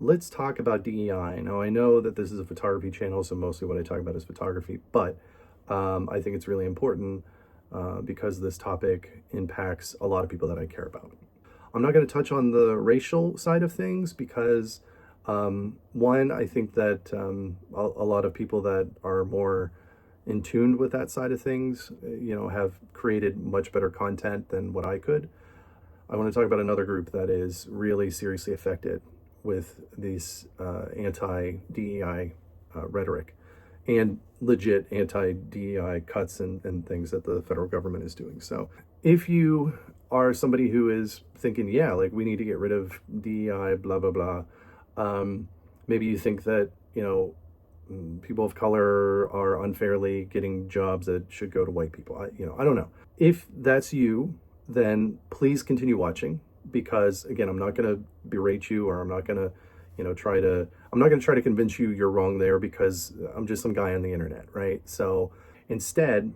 let's talk about DEI. Now, I know that this is a photography channel, so mostly what I talk about is photography, but I think it's really important because this topic impacts a lot of people that I care about. I'm not going to touch on the racial side of things because, one, I think that a lot of people that are more in tune with that side of things, have created much better content than what I could. I want to talk about another group that is really seriously affected with these anti-DEI rhetoric and legit anti-DEI cuts and things that the federal government is doing. So if you are somebody who is thinking, yeah, like we need to get rid of DEI, blah, blah, blah, maybe you think that, people of color are unfairly getting jobs that should go to white people. I don't know. If that's you, then please continue watching because, again, I'm not going to berate you or I'm not going to, try to convince you you're wrong there because I'm just some guy on the internet, right? So instead,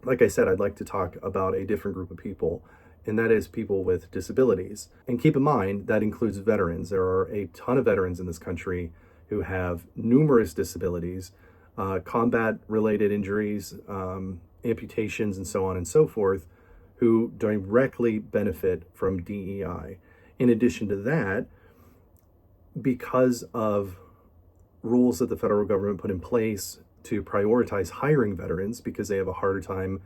like I said, I'd like to talk about a different group of people, and that is people with disabilities. And keep in mind, that includes veterans. There are a ton of veterans in this country who have numerous disabilities, combat-related injuries, amputations, and so on and so forth, who directly benefit from DEI. In addition to that, because of rules that the federal government put in place to prioritize hiring veterans because they have a harder time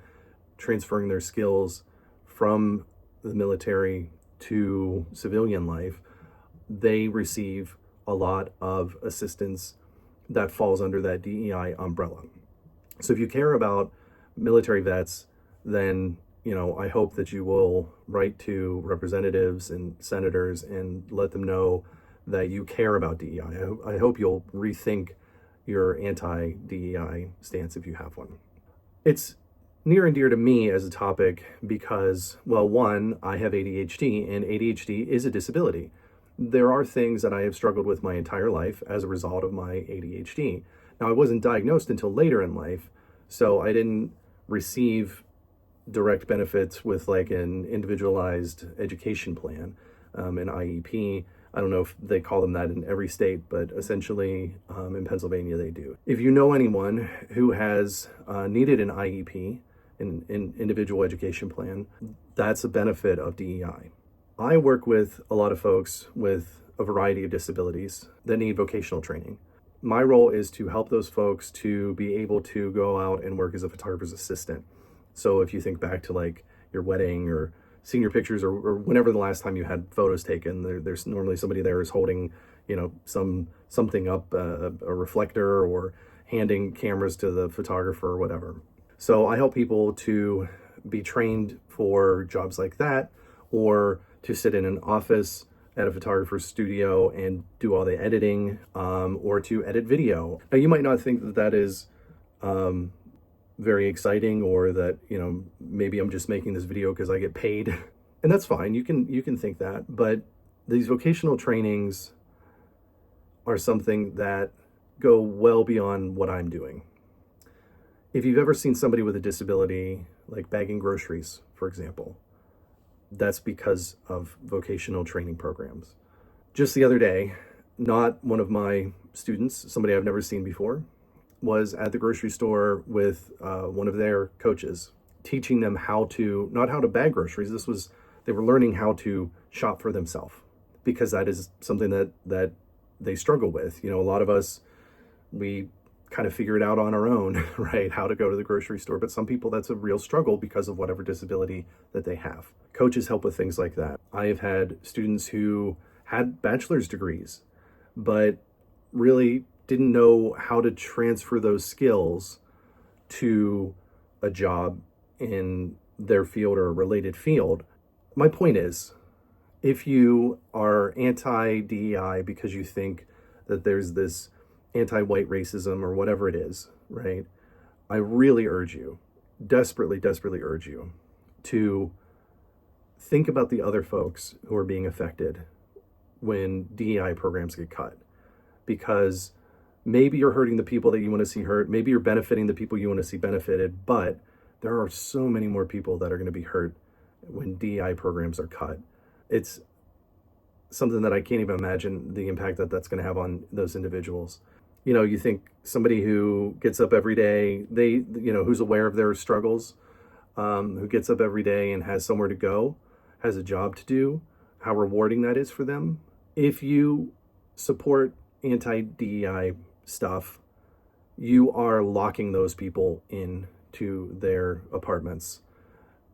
transferring their skills from the military to civilian life, they receive a lot of assistance that falls under that DEI umbrella. So if you care about military vets, then, I hope that you will write to representatives and senators and let them know that you care about DEI. I hope you'll rethink your anti-DEI stance if you have one. It's near and dear to me as a topic because, well, one, I have ADHD, and ADHD is a disability. There are things that I have struggled with my entire life as a result of my ADHD. Now, I wasn't diagnosed until later in life, so I didn't receive direct benefits with like an individualized education plan, an IEP. I don't know if they call them that in every state, but essentially in Pennsylvania they do. If you know anyone who has needed an IEP, an individual education plan, that's a benefit of DEI. I work with a lot of folks with a variety of disabilities that need vocational training. My role is to help those folks to be able to go out and work as a photographer's assistant. So if you think back to like your wedding or senior pictures or whenever the last time you had photos taken, there's normally somebody there is holding, something up, a reflector, or handing cameras to the photographer or whatever. So I help people to be trained for jobs like that, or to sit in an office at a photographer's studio and do all the editing, or to edit video. Now, you might not think that that is very exciting, or that, maybe I'm just making this video because I get paid. And that's fine. You can think that. But these vocational trainings are something that go well beyond what I'm doing. If you've ever seen somebody with a disability, like bagging groceries, for example, that's because of vocational training programs. Just the other day, not one of my students, somebody I've never seen before, was at the grocery store with one of their coaches, teaching them not how to bag groceries. They were learning how to shop for themselves, because that is something that they struggle with. A lot of us, we kind of figure it out on our own, right? How to go to the grocery store. But some people, that's a real struggle because of whatever disability that they have. Coaches help with things like that. I have had students who had bachelor's degrees, but really didn't know how to transfer those skills to a job in their field or a related field. My point is, if you are anti-DEI because you think that there's this anti-white racism or whatever it is, right? I really urge you, desperately, desperately urge you to think about the other folks who are being affected when DEI programs get cut. Because maybe you're hurting the people that you want to see hurt, maybe you're benefiting the people you want to see benefited, but there are so many more people that are going to be hurt when DEI programs are cut. It's something that I can't even imagine the impact that that's going to have on those individuals. You know, you think somebody who gets up every day, who's aware of their struggles, who gets up every day and has somewhere to go, has a job to do, how rewarding that is for them. If you support anti-DEI stuff, you are locking those people into their apartments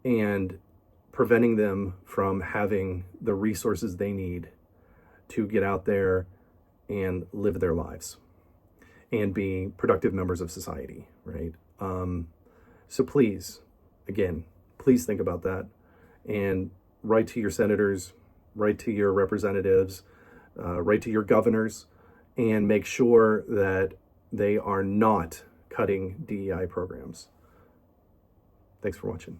and preventing them from having the resources they need to get out there and live their lives and be productive members of society, right? So please, again, please think about that and write to your senators, write to your representatives, write to your governors, and make sure that they are not cutting DEI programs. Thanks for watching.